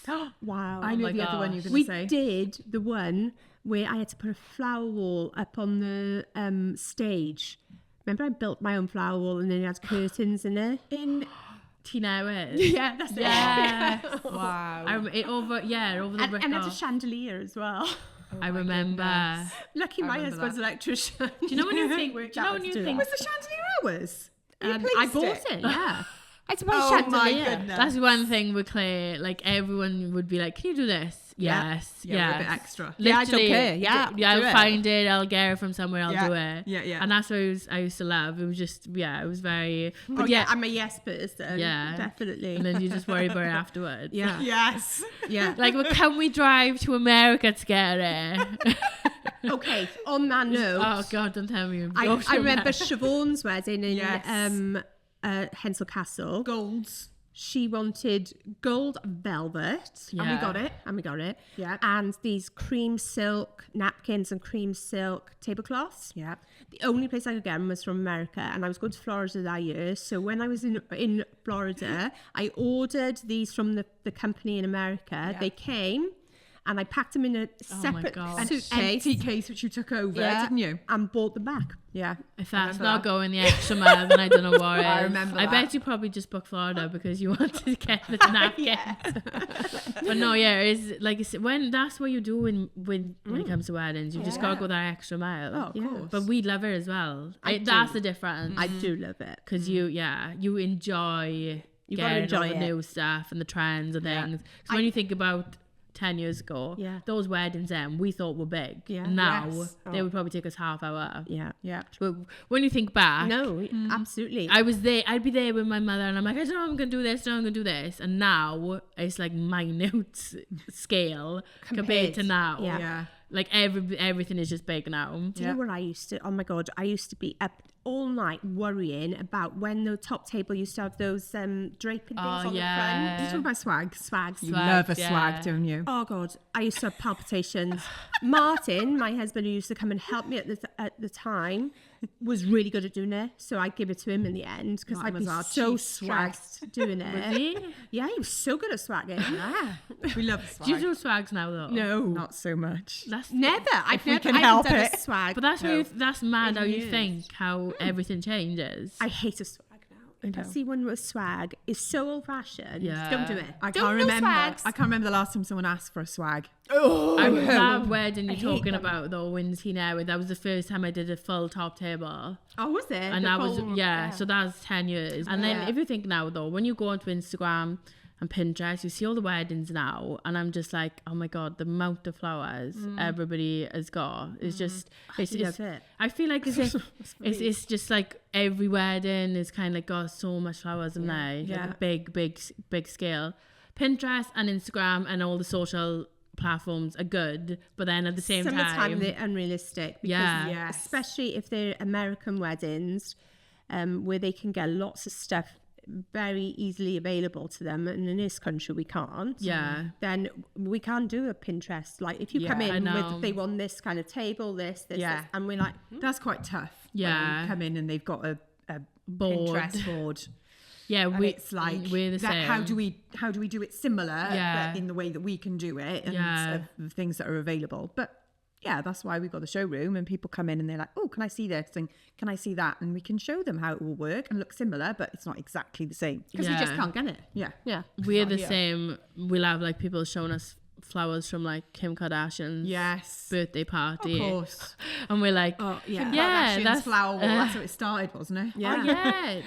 Wow. I know the other one you were going to say. We did the one where I had to put a flower wall up on the stage. Remember, I built my own flower wall and then it had curtains in it. In 10 hours. Yeah, that's it. Yeah. Wow. Over the brick. And had a chandelier as well. Oh, I remember. Lucky my husband's electrician. Do you know when you think? Was the chandelier ours? I bought it. Yeah. It's my chandelier. My goodness. That's one thing with Claire. Like everyone would be like, "Can you do this?" Yes. Yeah. A bit extra. Literally, I don't care. Yeah. I'll find it. I'll get it from somewhere. I'll do it. Yeah. And that's what I used to love. It was just, it was very. But I'm a yes person. Yeah, definitely. And then you just worry about it afterwards. Yeah. Yes. Yeah. Like, well, can we drive to America to get it? Okay. On that note. Oh God! Don't tell me. I remember Siobhan's wedding in Hensel Castle. Golds. She wanted gold velvet, and we got it. Yeah, and these cream silk napkins and cream silk tablecloths. Yeah, the only place I could get them was from America, and I was going to Florida that year. So when I was in Florida, I ordered these from the company in America. Yeah. They came. And I packed them in a separate suitcase. Empty case, which you took over, didn't you? And bought them back. Yeah. If that's not going the extra mile, then I don't know what it is. I remember that. I bet you probably just booked Florida because you wanted to get the napkins. But no, it's like when that's what you do when it comes to weddings. You just gotta go that extra mile. Oh, of course. But we love it as well. That's the difference. I do love it because you enjoy getting all the new stuff and the trends and things. Because when you think about 10 years ago, those weddings we thought were big. Yeah. Now they would probably take us half hour. Yeah. Yeah. But when you think back, absolutely. I'd be there with my mother and I'm like, I don't know I'm gonna do this. And now it's like minute scale compared to now. Yeah. Like everything is just big now. Do you know what I used to? Oh my God, I used to be up all night worrying about when the top table used to have those draping things on the front. You talking about swags? You love a swag, don't you? Oh God, I used to have palpitations. Martin, my husband, who used to come and help me at the time, was really good at doing it. So I'd give it to him in the end because I'd be so stressed doing it. Was he? Yeah, he was so good at swagging. Yeah, we love swag. Do you do swags now though? No, not so much. That's never. I've never done a swag. But that's mad how you think how everything changes. I hate a swag now. see one with swag is so old-fashioned. Yeah. Don't do it. I Don't can't do remember. swags. I can't remember the last time someone asked for a swag. That wedding you're hate talking them. about though, Wednesday now, that was the first time I did a full top table. Oh, was it? And The that was, full- so that was 10 years. And then if you think now though, when you go onto Instagram and Pinterest, you see all the weddings now, and I'm just like, oh my God, the amount of flowers everybody has got is just, love it. I feel like as if it's just like every wedding is kind of like got so much flowers in there, like a big scale. Pinterest and Instagram and all the social platforms are good, but then at the same time they're unrealistic. Because especially if they're American weddings, where they can get lots of stuff very easily available to them, and in this country we can't. Then we can't do a Pinterest. Like if you come in with, they want this kind of table, this, and we're like, That's quite tough. Yeah. When you come in and they've got a Board. Pinterest board. Yeah, And it's like, we're the same. how do we do it similar, but in the way that we can do it, and the things that are available. But yeah, that's why we've got the showroom, and people come in and they're like, oh, can I see this and can I see that, and we can show them how it will work and look similar, but it's not exactly the same because we just can't get it. Yeah. We're the same. We'll have like people showing us flowers from like Kim Kardashian's birthday party, Of course. and we're like, Kardashian's flower wall. That's how it started, wasn't it?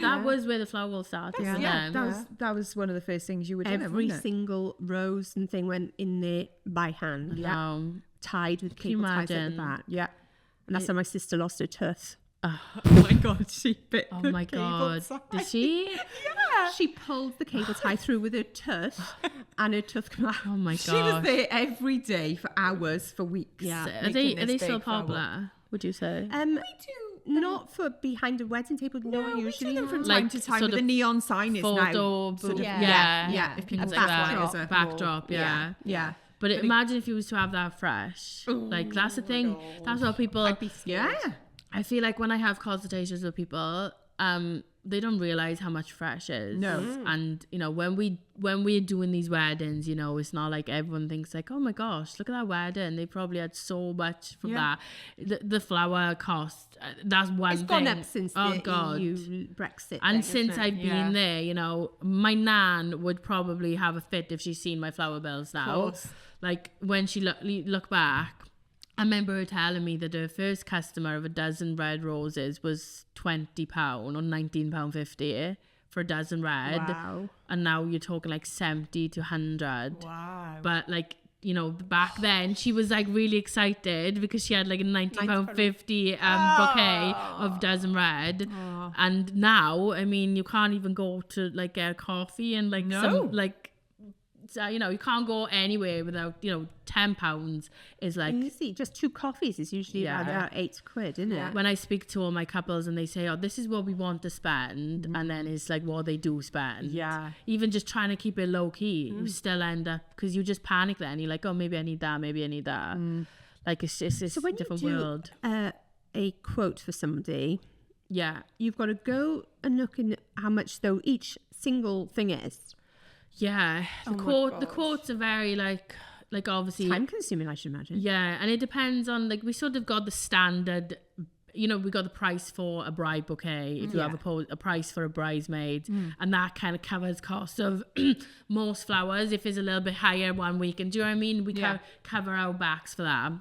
That was where the flower wall started. That was one of the first things you were doing. Every wasn't it? single rose and thing went in there by hand. Tied with cable ties at the back. Yeah. And that's how my sister lost her tooth. Oh my God, she bit Oh the my cable God, tie. did she? She pulled the cable tie through with her tooth, and her tooth came out. Oh my She was God. there every day for hours, for weeks. Yeah. Are they still popular, would you say? We do not for behind a wedding table. No, We usually do them from Like time to time sort with the of neon sign is now. Photo, Sort of, yeah. If people Things like like that. that. Backdrop, yeah. Yeah. But imagine if you was to have that fresh. Like that's the thing. That's what people. Yeah. I feel like when I have consultations with people, they don't realize how much fresh is. No. And you know, when we're doing these weddings, you know, it's not like everyone thinks like, oh my gosh, look at that wedding. They probably had so much from that. The flower cost. That's one it's thing. gone up since the EU Brexit. And thing, since I've been there, you know, my nan would probably have a fit if she's seen my flower bills now. Like when she look back, I remember her telling me that her first customer of a dozen red roses was £20 or £19.50 for a dozen red. Wow. And now you're talking like 70 to 100. Wow. But like, you know, back then she was like really excited because she had like a £19.50 bouquet of dozen red. And now, I mean, you can't even go to like get a coffee and like some like, you know, you can't go anywhere without, you know, £10 is like easy. Just 2 coffees is usually about £8, isn't it? when I speak to all my couples and they say, oh, this is what we want to spend, and then it's like what they do spend. Yeah. Even just trying to keep it low key, you still end up, because you just panic then. You're like, oh, maybe I need that, maybe I need that. Like it's just So when a different you do world. a quote for somebody, Yeah. you've got to go and look in how much though each single thing is. Yeah. The quotes are very like obviously Time consuming, I should imagine. Yeah, and it depends on, like, we sort of got the standard, you know, we got the price for a bride bouquet, if you have a price for a bridesmaid, and that kind of covers costs of most flowers. If it's a little bit higher one week, and do you know what I mean? We cover our backs for that.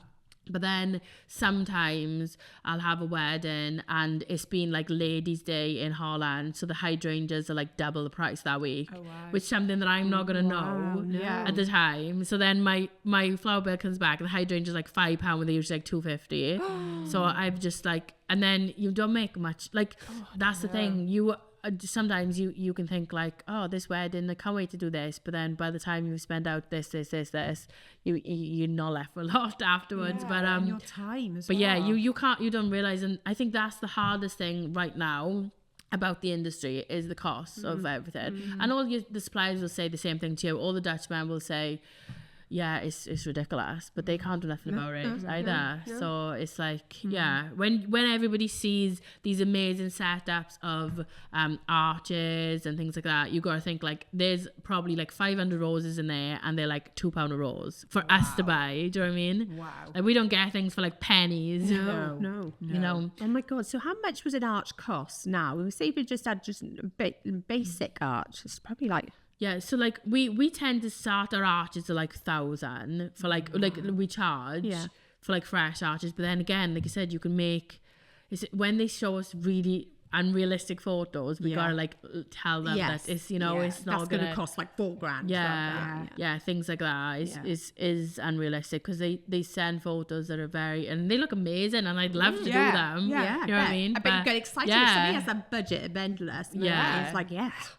But then sometimes I'll have a wedding and it's been like Ladies' Day in Holland, so the hydrangeas are like double the price that week, which is something that I'm not going to know at the time. So then my flower bill comes back and the hydrangeas like £5 when they're usually like £2.50. So I've just like, and then you don't make much. Like that's the thing. You sometimes you can think like, oh, this wedding, I can't wait to do this, but then by the time you spend out this, you're not left with a lot afterwards. But and your time as but well. yeah, you don't realize, and I think that's the hardest thing right now about the industry is the cost of everything. And all the suppliers will say the same thing to you. All the Dutchmen will say, it's ridiculous, but they can't do nothing about it either. So it's like, when everybody sees these amazing setups of arches and things like that, you gotta think like there's probably like 500 roses in there, and they're like £2 a rose for us to buy. Do you know what I mean? Wow. Like, we don't get things for like pennies. No. You know. Oh my God. So how much was an arch cost now? We say if we just had just a basic arch, it's probably like... Yeah, so like we tend to start our arches at like 1,000 for like we charge for like fresh arches, but then again, like I said, you can make when they show us really unrealistic photos, we gotta like tell them that it's, you know, it's not gonna cost like $4,000. Things like that is unrealistic, because they send photos that are very, and they look amazing, and I'd love to do them. You know what I mean? I bet you get excited if somebody has a budget of endless. It's like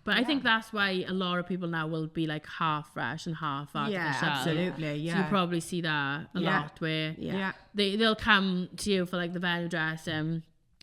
but I think that's why a lot of people now will be like half fresh and half artificial. Absolutely. So you probably see that a lot, where they'll come to you for like the venue dress,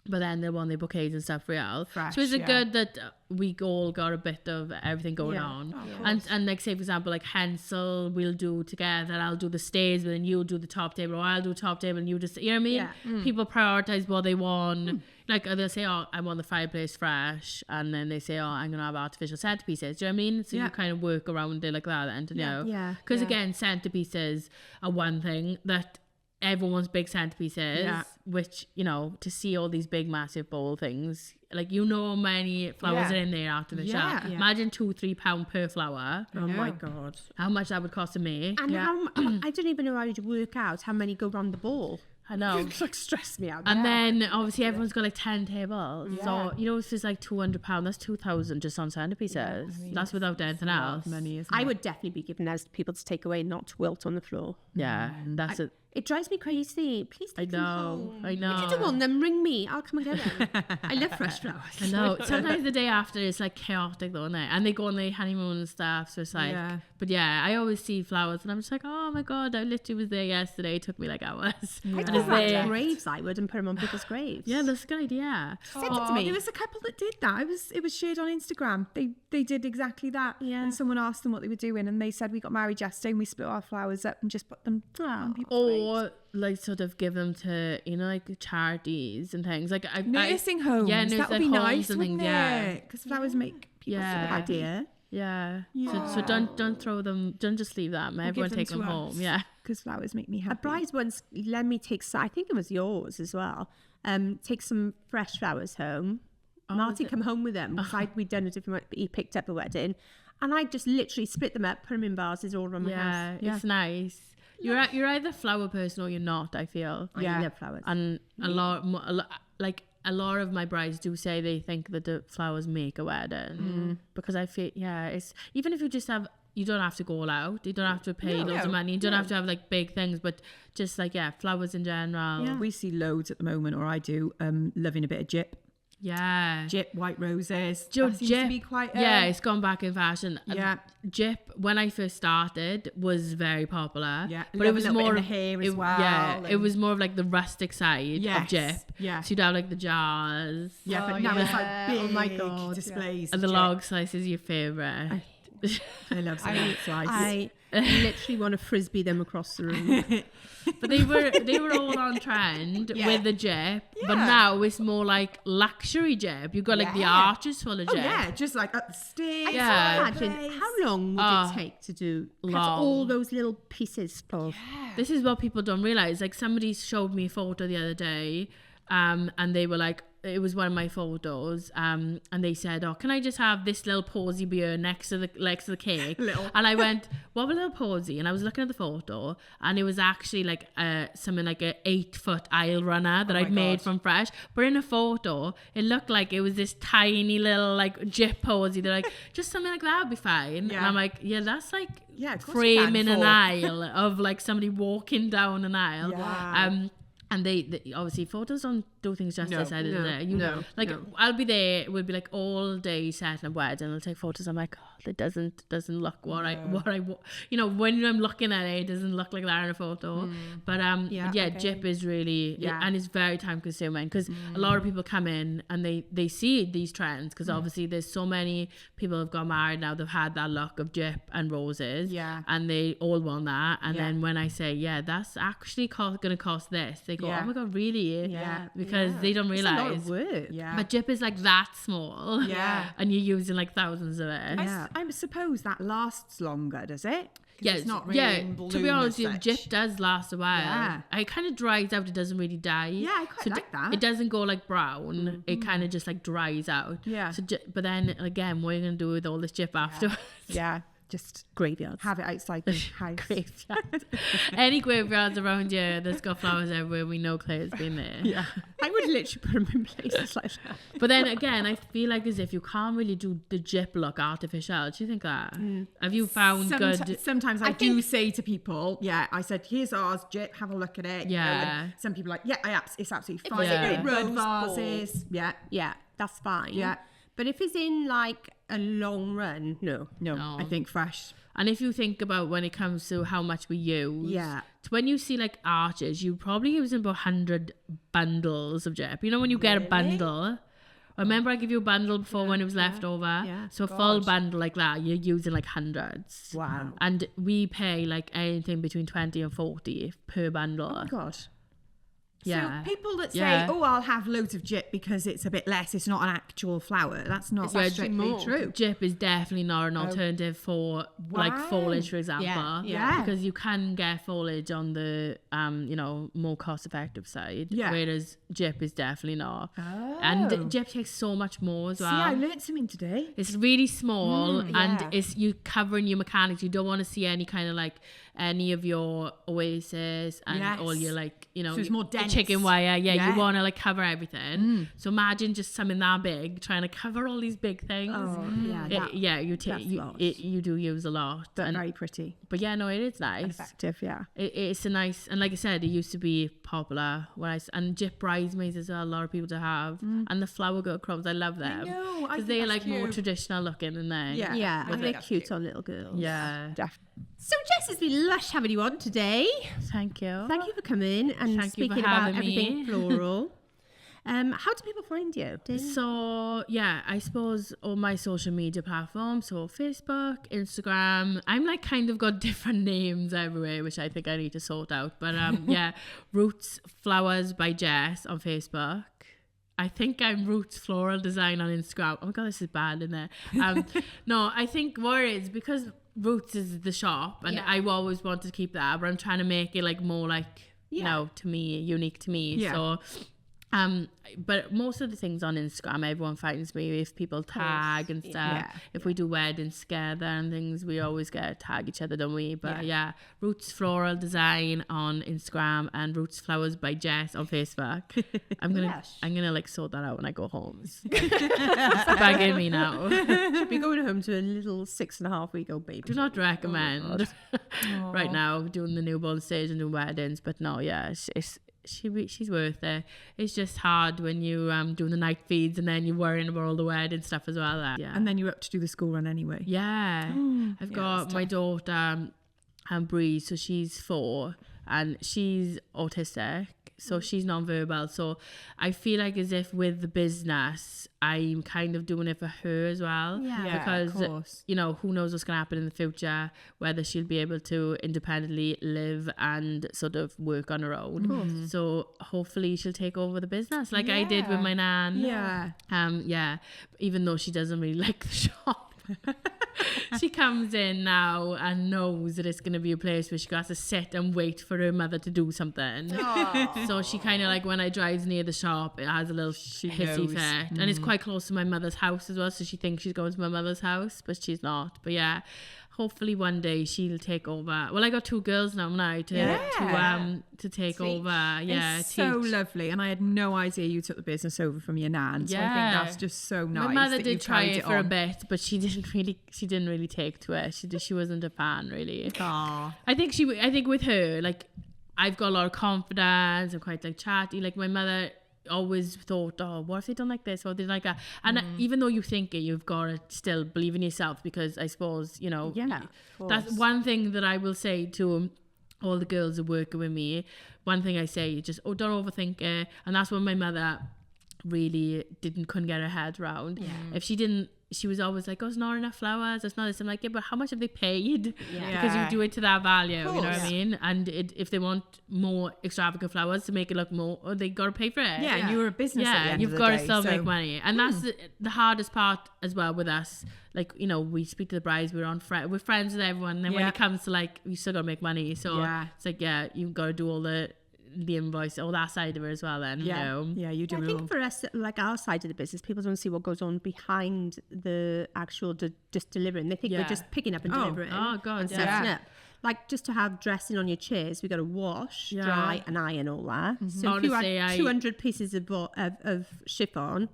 but then they want their bouquets and stuff real. Fresh, so is it good that we all got a bit of everything going on? And like, say for example, like Hensel we'll do together, I'll do the stays, but then you'll do the top table, or I'll do top table and you just, you know what I mean? People prioritize what they want. Like they'll say, oh, I want the fireplace fresh, and then they say, oh, I'm gonna have artificial centerpieces. Do you know what I mean? So you kind of work around it like that, and because again, centerpieces are one thing that everyone's big centerpieces, which, you know, to see all these big massive bowl things, like, you know how many flowers are in there artificial. Imagine £2-3 per flower. Oh my God, how much that would cost to make. and how I don't even know how to work out how many go round the ball. I know. It's like stress me out. And then obviously everyone's got like 10 tables. So, you know, if it's like £200, that's 2,000 just on centerpieces. I mean, that's without anything else. Money, isn't I it? would definitely be giving those to people to take away, not to wilt on the floor. Yeah, and that's it. It drives me crazy. Please take them home. I know. If you don't want them, ring me. I'll come and get them. I love fresh flowers. I know. Sometimes the day after it's like chaotic though, isn't it? And they go on their honeymoon and stuff. So it's like, but I always see flowers and I'm just like, oh my God, I literally was there yesterday. It took me like hours. I'd go around to graves, I would, and put them on people's graves. Yeah, that's a good idea. Send it to me. There was a couple that did that. It was shared on Instagram. They did exactly that. Yeah. And someone asked them what they were doing, and they said, we got married yesterday and we split our flowers up and just put them on people's graves. Like sort of give them to, you know, like charities and things, like nursing homes. Yeah, that would be nice, and wouldn't things. it? Because flowers make people feel idea. So don't throw them. Don't just leave them. Everyone take them home. Yeah, because flowers make me happy. A bride once let me take. I think it was yours as well. Take some fresh flowers home. Marty come home with them because we'd done a different. He picked up a wedding, and I just literally split them up, put them in vases all around my house. It's nice. You're either a flower person or you're not, I feel. I love flowers. And a lot of my brides do say they think that the flowers make a wedding. Because I feel, it's, even if you just have, you don't have to go all out. You don't have to pay loads of money. You don't have to have like big things, but just like, flowers in general. Yeah. We see loads at the moment, or I do, loving a bit of gyp. Gyp, white roses. That seems to be quite it's gone back in fashion. Gyp, when I first started, was very popular. But it was more of the hair as well. It was more of like the rustic side of gyp. So you'd have like the jars. But now it's like big, oh my God, displays. And the log slice is your favourite. I love log slice. I literally want to frisbee them across the room. But they were all on trend with the gyp, but now it's more like luxury gyp. You've got like the arches full of gyp. Just like up the stairs. Imagine how long would it take to do all those little pieces of. This is what people don't realize. Like, somebody showed me a photo the other day, and they were like, it was one of my photos, and they said, oh, can I just have this little posy beer next to the cake? And I went, what a little posy? And I was looking at the photo, and it was actually like something like a 8-foot aisle runner that I'd made from fresh. But in a photo, it looked like it was this tiny little like gyp posy. They're like, just something like that would be fine. And I'm like, that's like framing an aisle of like somebody walking down an aisle. And they obviously photos don't do things justice. I'll be there. It will be like all day setting up wedding. I'll take photos. I'm like, oh, it doesn't look what I when I'm looking at it, it doesn't look like that in a photo. But Jip is really and it's very time consuming because a lot of people come in and they see these trends because obviously there's so many people have got married now. They've had that look of Jip and roses, and they all want that. And then when I say, that's actually going to cost this, they go, oh my god, really? Because they don't realize. It's a lot of work. But Jip is like that small, and you're using like thousands of it. I suppose that lasts longer, does it? Yeah, it's not really in bloom to be honest, as such. Jip does last a while. Yeah. It kind of dries out. It doesn't really die. Yeah, I quite like that. It doesn't go like brown. It kind of just like dries out. Yeah. So, but then again, what are you gonna do with all this Jip afterwards? Yeah, just Graveyards. have it outside the house. Graveyard. Any graveyards around here that's got flowers everywhere, we know Claire's been there. Yeah. I would literally put them in places like that. But then again, I feel like as if you can't really do the Jip look artificial. Do you think that? Have you found good? Sometimes I do say to people, I said, here's ours, Jip, have a look at it. Yeah. Some people are like, it's absolutely fine. Yeah. Red vases. Yeah, that's fine. Yeah. But if it's in like a long run, no. I think fresh. And if you think about when it comes to how much we use, so when you see like arches, you probably using about 100 bundles of Jip. You know when you get a bundle. Remember I give you a bundle before when it was left over? Yeah. So a full bundle like that, you're using like hundreds. Wow. And we pay like anything between 20 and 40 per bundle. Oh God. Yeah. So people that say, I'll have loads of Jip because it's a bit less, it's not an actual flower. That's not strictly true. Jip is definitely not an alternative for like foliage, for example. Yeah. Because you can get foliage on the more cost effective side. Yeah. Whereas Jip is definitely not. Oh. And Jip takes so much more as well. See, I learned something today. It's really small and it's you covering your mechanics. You don't want to see any kind of like any of your oasis and all your like, so it's more dense. Chicken wire. Yeah. You want to like cover everything. So imagine just something that big trying to cover all these big things. You do use a lot. But very pretty. But yeah, no, it is nice. And effective, yeah. It's a nice, and like I said, it used to be popular and Jip bridesmaids as well, a lot of people to have. And the flower girl crumbs, I love them. I know. Because they're like more traditional looking than they. Yeah, and they're cute on little girls. Yeah. Definitely. So Jess, it's been lush having you on today. Thank you. Thank you for coming and speaking about everything floral. How do people find you? So yeah, I suppose all my social media platforms, so Facebook, Instagram. I'm like kind of got different names everywhere, which I think I need to sort out. But Roots Flowers by Jess on Facebook. I think I'm Roots Floral Design on Instagram. Oh my god, this is bad, isn't it? No, I think what it is, because Roots is the shop and I always wanted to keep that, but I'm trying to make it like more like to me, unique to me. So but most of the things on Instagram, everyone finds me if people tag and stuff. If we do weddings together and things, we always get tag each other, don't we? But Roots Floral Design on Instagram and Roots Flowers by Jess on Facebook. I'm gonna like sort that out when I go home. It's bugging me now. Should be going home to a little 6.5-week-old baby. Do not recommend right now doing the newborn stage and doing weddings, but no, she's worth it. It's just hard when you doing the night feeds and then you're worrying about all the wedding stuff as well. And then you're up to do the school run anyway. I've got my daughter Bree, so she's 4 and she's autistic, so she's non-verbal. So I feel like as if with the business I'm kind of doing it for her as well, because of course. Who knows what's gonna happen in the future, whether she'll be able to independently live and sort of work on her own. So hopefully she'll take over the business like I did with my nan. Even though she doesn't really like the shop. She comes in now and knows that it's going to be a place where she has to sit and wait for her mother to do something. So she kind of like, when I drive near the shop, it has a little hissy fit. And it's quite close to my mother's house as well, so she thinks she's going to my mother's house, but she's not. But yeah, hopefully one day she'll take over. Well, I got 2 girls now to take over. It's so lovely, and I had no idea you took the business over from your nan. So I think that's just so nice. My mother that did you try carried it for a bit, but she didn't really take to it. She wasn't a fan really. Aww. I think with her, like, I've got a lot of confidence. I'm quite like chatty. Like my mother, always thought, oh, what if they don't like this or they don't like that? And even though you think it, you've got to still believe in yourself, because I suppose, you know, that's one thing that I will say to all the girls who work with me. One thing I say, just, don't overthink it. And that's what my mother really couldn't get her head around. If she was always like, oh, it's not enough flowers, it's not this. I'm like, yeah, but how much have they paid? Because you do it to that value, you know what I mean? And if they want more extravagant flowers to make it look more, they got to pay for it. And you're a business at the end you've of the got day, to still make money. And that's the hardest part as well with us. Like, you know, we speak to the brides, we're friends with everyone, and then when it comes to like, we still got to make money. So it's like, you've got to do all the invoice, all that side of it as well then. You know? You do. I think for us, like our side of the business, people don't see what goes on behind the actual just delivering. They think we're just picking up and delivering and setting up. Like, just to have dressing on your chairs, we got to wash, dry and iron all that. So honestly, if you had 200 pieces of chiffon,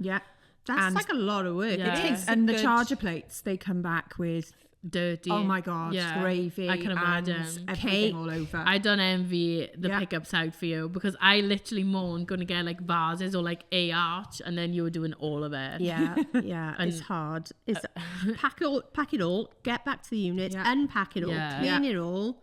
that's like a lot of work. It takes and the charger plates, they come back with dirty. Oh my god, gravy. I can imagine. Everything all over. I don't envy the pickups out for you, because I literally moan going to get like vases or like a arch, and then you were doing all of it. And it's hard. It's pack it all, get back to the unit, unpack it all, clean it all.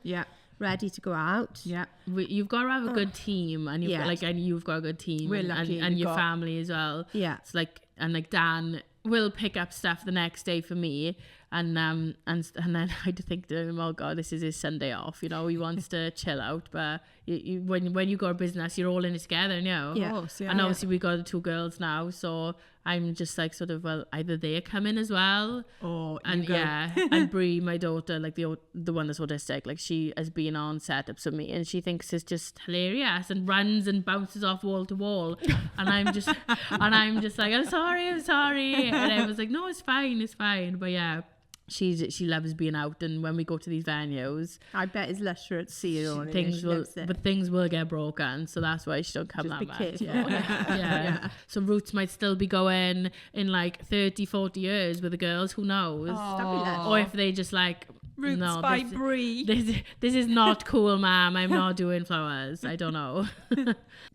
Ready to go out. You've got to have a good team, and you've got a good team. We're lucky, and your family as well. It's like, and like Dan will pick up stuff the next day for me, and then I had to think to him, oh god, this is his Sunday off, you know, he wants to chill out, but when you got a business, you're all in it together, you know. Of course, and obviously we got the 2 girls now, so I'm just like sort of, well, either they come in as well, and Brie, my daughter, like the one that's autistic, like she has been on setups with me, and she thinks it's just hilarious and runs and bounces off wall to wall, and I'm just like, I'm sorry, and I was like, no, it's fine, but she loves being out, and when we go to these venues, I bet it's lusher at sea or things will get broken, so that's why she don't come just that much. So Roots might still be going in like 30-40 years with the girls, who knows? Or if they just like, Roots by Brie, this is not cool, ma'am, I'm not doing flowers. I don't know.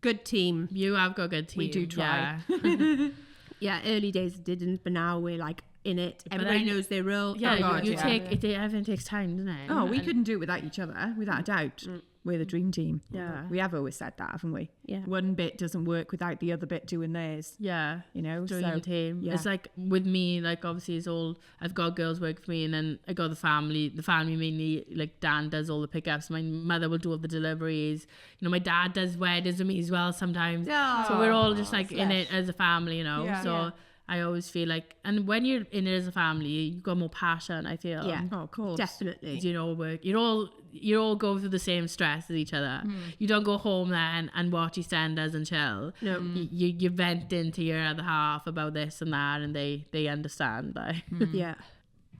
Good team. You have got a good team. We do try. Early days didn't, but now we're like in it. Everybody knows their role. Everything takes time, doesn't it? We couldn't do it without each other, without a doubt. We're the dream team. We have always said that, haven't we? One bit doesn't work without the other bit doing theirs. You know, dream team. It's like with me, like obviously it's all, I've got girls work for me, and then I got the family mainly, like Dan does all the pickups, my mother will do all the deliveries, you know, my dad does weddings with me as well sometimes. So we're all just like in it as a family, you know. I always feel like, and when you're in it as a family, you've got more passion, I feel. Of course. Definitely. You know, work. You're all go through the same stress as each other. You don't go home then and watch EastEnders and chill. No. You vent into your other half about this and that, and they understand.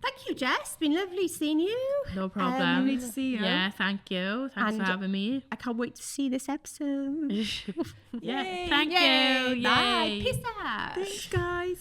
Thank you, Jess. It's been lovely seeing you. No problem. Lovely to see you. Yeah, thank you. Thanks for having me. I can't wait to see this episode. Thank you. Yay. Bye. Peace out. Thanks, guys.